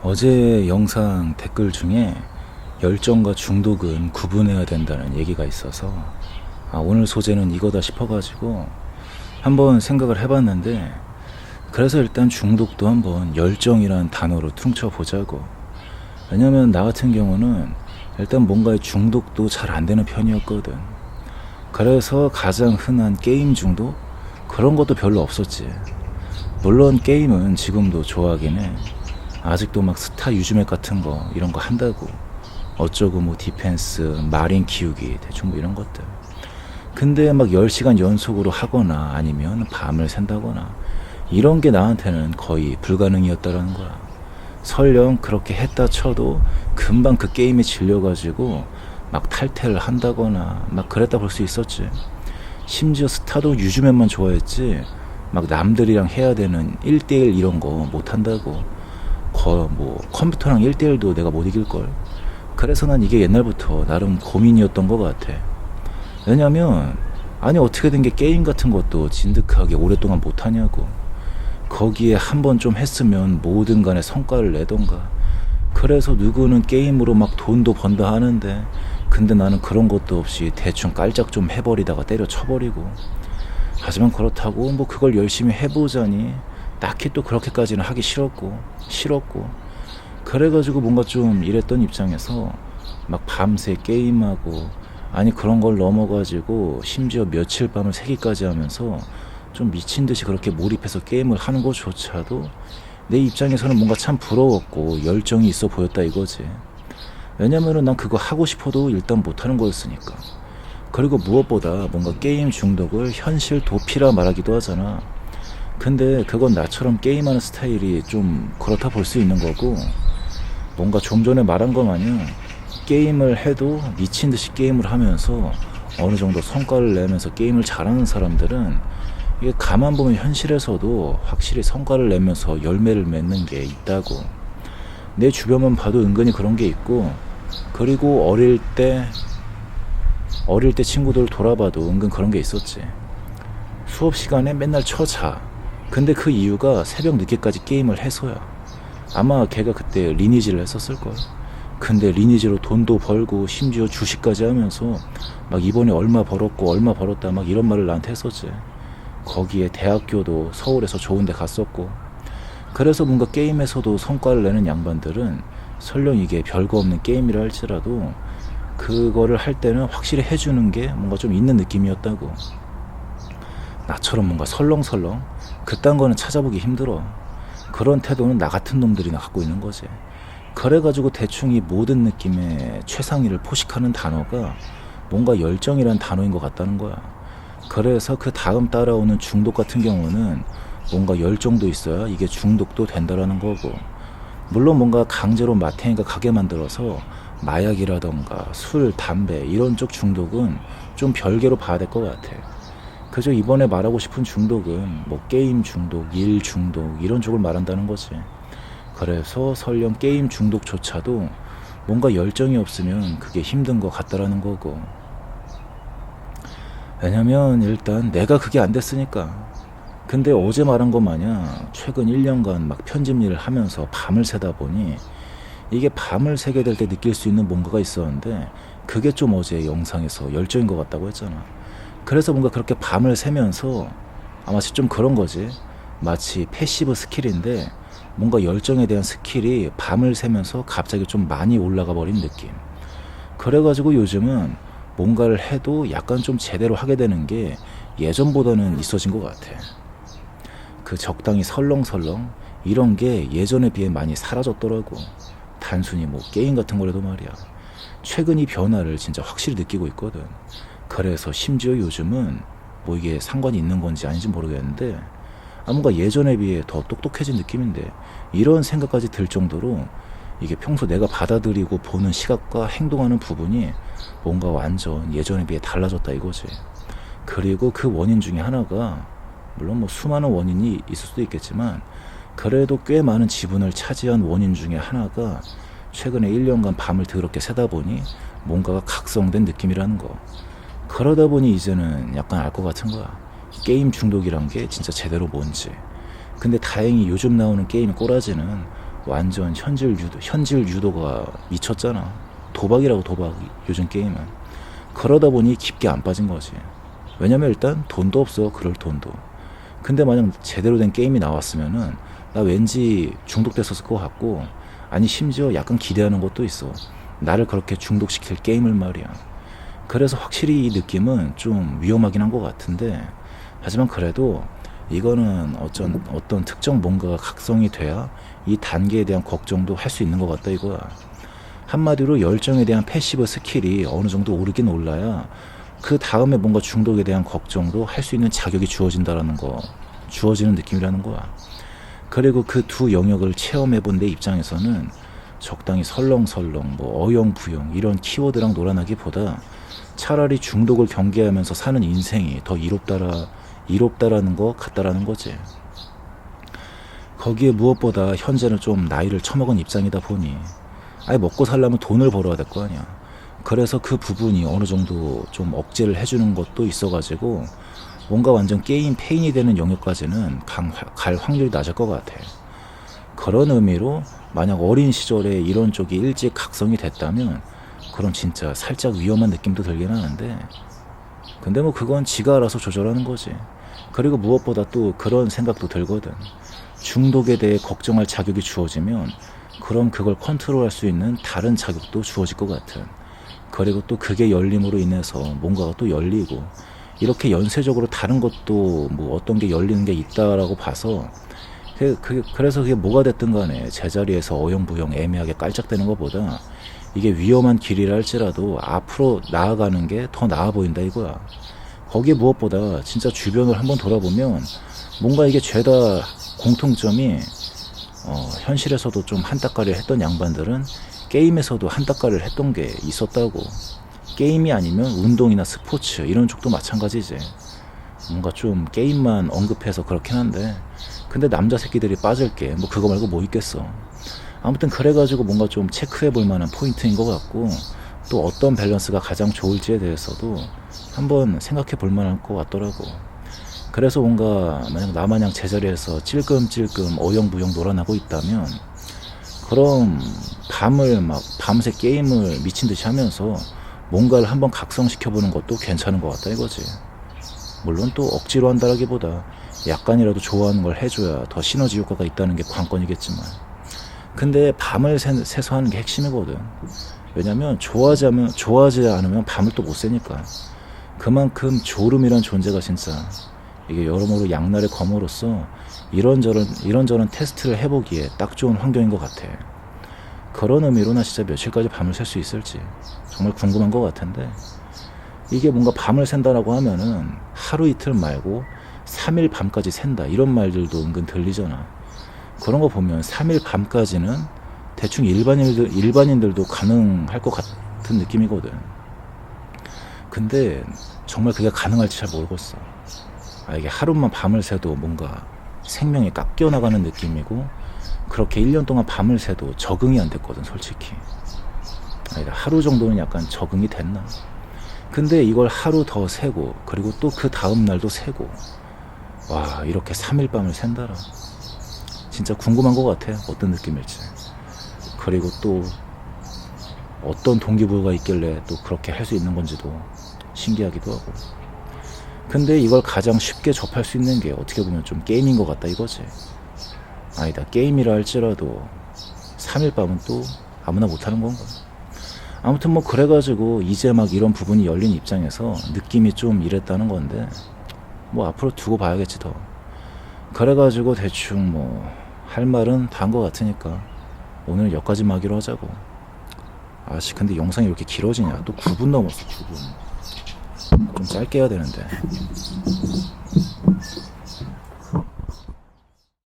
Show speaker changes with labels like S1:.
S1: 어제 영상 댓글 중에 열정과 중독은 구분해야 된다는 얘기가 있어서 오늘 소재는 이거다 싶어가지고 한번 생각을 해봤는데, 그래서 일단 중독도 한번 열정이란 단어로 퉁쳐보자고. 왜냐면 나 같은 경우는 일단 뭔가에 중독도 잘 안 되는 편이었거든. 그래서 가장 흔한 게임 중독? 그런 것도 별로 없었지. 물론 게임은 지금도 좋아하긴 해. 아직도 막 스타 유즈맵 같은 거 이런 거 한다고. 어쩌고 뭐 디펜스, 마린 키우기 대충 뭐 이런 것들. 근데 막 10시간 연속으로 하거나 아니면 밤을 샌다거나 이런 게 나한테는 거의 불가능이었다라는 거야. 설령 그렇게 했다 쳐도 금방 그 게임에 질려가지고 막 탈퇴를 한다거나 막 그랬다 볼 수 있었지. 심지어 스타도 유즈맵만 좋아했지 막 남들이랑 해야 되는 1대1 이런 거 못한다고. 뭐 컴퓨터랑 1대1도 내가 못 이길걸. 그래서 난 이게 옛날부터 나름 고민이었던 것 같아. 왜냐면 아니 어떻게 된 게 게임 같은 것도 진득하게 오랫동안 못하냐고. 거기에 한번 좀 했으면 뭐든 간에 성과를 내던가. 그래서 누구는 게임으로 막 돈도 번다 하는데, 근데 나는 그런 것도 없이 대충 깔짝 좀 해버리다가 때려쳐버리고. 하지만 그렇다고 뭐 그걸 열심히 해보자니 딱히 또 그렇게까지는 하기 싫었고 그래가지고 뭔가 좀 이랬던 입장에서 막 밤새 게임하고, 아니 그런 걸 넘어가지고 심지어 며칠 밤을 새기까지 하면서 좀 미친듯이 그렇게 몰입해서 게임을 하는 것조차도 내 입장에서는 뭔가 참 부러웠고 열정이 있어 보였다 이거지. 왜냐면은 난 그거 하고 싶어도 일단 못하는 거였으니까. 그리고 무엇보다 뭔가 게임 중독을 현실 도피라 말하기도 하잖아. 근데 그건 나처럼 게임하는 스타일이 좀 그렇다 볼 수 있는 거고, 뭔가 좀 전에 말한 거 마냥 게임을 해도 미친 듯이 게임을 하면서 어느 정도 성과를 내면서 게임을 잘하는 사람들은 이게 가만 보면 현실에서도 확실히 성과를 내면서 열매를 맺는 게 있다고. 내 주변만 봐도 은근히 그런 게 있고, 그리고 어릴 때 친구들 돌아봐도 은근 그런 게 있었지. 수업 시간에 맨날 쳐자. 근데 그 이유가 새벽 늦게까지 게임을 해서야. 아마 걔가 그때 리니지를 했었을걸. 근데 리니지로 돈도 벌고 심지어 주식까지 하면서 막 이번에 얼마 벌었고 얼마 벌었다 막 이런 말을 나한테 했었지. 거기에 대학교도 서울에서 좋은 데 갔었고. 그래서 뭔가 게임에서도 성과를 내는 양반들은 설령 이게 별거 없는 게임이라 할지라도 그거를 할 때는 확실히 해주는 게 뭔가 좀 있는 느낌이었다고. 나처럼 뭔가 설렁설렁 그딴 거는 찾아보기 힘들어. 그런 태도는 나 같은 놈들이나 갖고 있는 거지. 그래가지고 대충 이 모든 느낌의 최상위를 포식하는 단어가 뭔가 열정이란 단어인 것 같다는 거야. 그래서 그 다음 따라오는 중독 같은 경우는 뭔가 열정도 있어야 이게 중독도 된다라는 거고. 물론 뭔가 강제로 마탱이가 가게 만들어서 마약이라던가 술, 담배 이런 쪽 중독은 좀 별개로 봐야 될 것 같아. 그저 이번에 말하고 싶은 중독은 뭐 게임 중독, 일 중독 이런 쪽을 말한다는 거지. 그래서 설령 게임 중독조차도 뭔가 열정이 없으면 그게 힘든 것 같다라는 거고. 왜냐면 일단 내가 그게 안 됐으니까. 근데 어제 말한 것 마냥 최근 1년간 막 편집 일을 하면서 밤을 새다 보니 이게 밤을 새게 될 때 느낄 수 있는 뭔가가 있었는데, 그게 좀 어제 영상에서 열정인 것 같다고 했잖아. 그래서 뭔가 그렇게 밤을 새면서 마치 좀 그런 거지. 마치 패시브 스킬인데 뭔가 열정에 대한 스킬이 밤을 새면서 갑자기 좀 많이 올라가 버린 느낌. 그래가지고 요즘은 뭔가를 해도 약간 좀 제대로 하게 되는 게 예전보다는 있어진 것 같아. 그 적당히 설렁설렁 이런 게 예전에 비해 많이 사라졌더라고. 단순히 뭐 게임 같은 거라도 말이야. 최근 이 변화를 진짜 확실히 느끼고 있거든. 그래서 심지어 요즘은 뭐 이게 상관이 있는 건지 아닌지 모르겠는데 뭔가 예전에 비해 더 똑똑해진 느낌인데, 이런 생각까지 들 정도로 이게 평소 내가 받아들이고 보는 시각과 행동하는 부분이 뭔가 완전 예전에 비해 달라졌다 이거지. 그리고 그 원인 중에 하나가, 물론 뭐 수많은 원인이 있을 수도 있겠지만 그래도 꽤 많은 지분을 차지한 원인 중에 하나가 최근에 1년간 밤을 더럽게 새다 보니 뭔가가 각성된 느낌이라는 거. 그러다 보니 이제는 약간 알 것 같은 거야. 게임 중독이란 게 진짜 제대로 뭔지. 근데 다행히 요즘 나오는 게임 꼬라지는 완전 현질 유도가 미쳤잖아. 도박이라고, 도박이 요즘 게임은. 그러다 보니 깊게 안 빠진 거지. 왜냐면 일단 돈도 없어, 그럴 돈도. 근데 만약 제대로 된 게임이 나왔으면은 나 왠지 중독됐었을 것 같고, 아니 심지어 약간 기대하는 것도 있어. 나를 그렇게 중독시킬 게임을 말이야. 그래서 확실히 이 느낌은 좀 위험하긴 한 것 같은데, 하지만 그래도 이거는 어떤 특정 뭔가가 각성이 돼야 이 단계에 대한 걱정도 할 수 있는 것 같다 이거야. 한마디로 열정에 대한 패시브 스킬이 어느 정도 오르긴 올라야 그 다음에 뭔가 중독에 대한 걱정도 할 수 있는 자격이 주어지는 느낌이라는 거야. 그리고 그 두 영역을 체험해 본 내 입장에서는 적당히 설렁설렁 어영부영 이런 키워드랑 놀아나기보다 차라리 중독을 경계하면서 사는 인생이 더 이롭다라는 거 같다라는 거지. 거기에 무엇보다 현재는 좀 나이를 처먹은 입장이다 보니 아예 먹고 살려면 돈을 벌어야 될 거 아니야. 그래서 그 부분이 어느 정도 좀 억제를 해주는 것도 있어가지고 뭔가 완전 게임 페인이 되는 영역까지는 갈 확률이 낮을 것 같아. 그런 의미로 만약 어린 시절에 이런 쪽이 일찍 각성이 됐다면 그럼 진짜 살짝 위험한 느낌도 들긴 하는데, 근데 뭐 그건 지가 알아서 조절하는 거지. 그리고 무엇보다 또 그런 생각도 들거든. 중독에 대해 걱정할 자격이 주어지면 그럼 그걸 컨트롤할 수 있는 다른 자격도 주어질 것 같은. 그리고 또 그게 열림으로 인해서 뭔가가 또 열리고, 이렇게 연쇄적으로 다른 것도 뭐 어떤 게 열리는 게 있다라고 봐서 그래서 그게 뭐가 됐든 간에 제자리에서 어영부영 애매하게 깔짝대는 것보다 이게 위험한 길이라 할지라도 앞으로 나아가는 게 더 나아 보인다 이거야. 거기에 무엇보다 진짜 주변을 한번 돌아보면 뭔가 이게 죄다 공통점이 현실에서도 좀 한따까리를 했던 양반들은 게임에서도 한따까리를 했던 게 있었다고. 게임이 아니면 운동이나 스포츠 이런 쪽도 마찬가지지. 뭔가 좀 게임만 언급해서 그렇긴 한데, 근데 남자 새끼들이 빠질 게 뭐 그거 말고 뭐 있겠어. 아무튼 그래가지고 뭔가 좀 체크해 볼 만한 포인트인 것 같고, 또 어떤 밸런스가 가장 좋을지에 대해서도 한번 생각해 볼 만할 것 같더라고. 그래서 뭔가 만약 나마냥 제자리에서 찔끔찔끔 어영부영 놀아나고 있다면 그럼 밤새 게임을 미친 듯이 하면서 뭔가를 한번 각성시켜보는 것도 괜찮은 것 같다 이거지. 물론 또 억지로 한다라기보다 약간이라도 좋아하는 걸 해줘야 더 시너지 효과가 있다는 게 관건이겠지만, 근데 밤을 새서 하는 게 핵심이거든. 왜냐면 좋아하지 않으면 밤을 또 못 새니까. 그만큼 졸음이란 존재가 진짜 이게 여러모로 양날의 검으로서 이런저런 테스트를 해보기에 딱 좋은 환경인 것 같아. 그런 의미로 나 진짜 며칠까지 밤을 샐 수 있을지 정말 궁금한 것 같은데, 이게 뭔가 밤을 샌다라고 하면은 하루 이틀 말고 3일 밤까지 샌다 이런 말들도 은근 들리잖아. 그런 거 보면 3일 밤까지는 대충 일반인들도 가능할 것 같은 느낌이거든. 근데 정말 그게 가능할지 잘 모르겠어. 이게 하루만 밤을 새도 뭔가 생명이 깎여 나가는 느낌이고, 그렇게 1년 동안 밤을 새도 적응이 안 됐거든 솔직히. 하루 정도는 약간 적응이 됐나. 근데 이걸 하루 더 새고 그리고 또 그 다음 날도 새고, 와 이렇게 3일 밤을 샌다라. 진짜 궁금한 것 같아 어떤 느낌일지. 그리고 또 어떤 동기부여가 있길래 또 그렇게 할 수 있는 건지도 신기하기도 하고. 근데 이걸 가장 쉽게 접할 수 있는 게 어떻게 보면 좀 게임인 것 같다 이거지. 아니다, 게임이라 할지라도 3일 밤은 또 아무나 못하는 건가. 아무튼 뭐 그래가지고 이제 막 이런 부분이 열린 입장에서 느낌이 좀 이랬다는 건데, 뭐 앞으로 두고 봐야겠지 더. 그래가지고 대충 뭐 할 말은 다 한 것 같으니까 오늘 여기까지만 하기로 하자고. 근데 영상이 왜 이렇게 길어지냐. 또 9분 넘었어 9분. 좀 짧게 해야 되는데.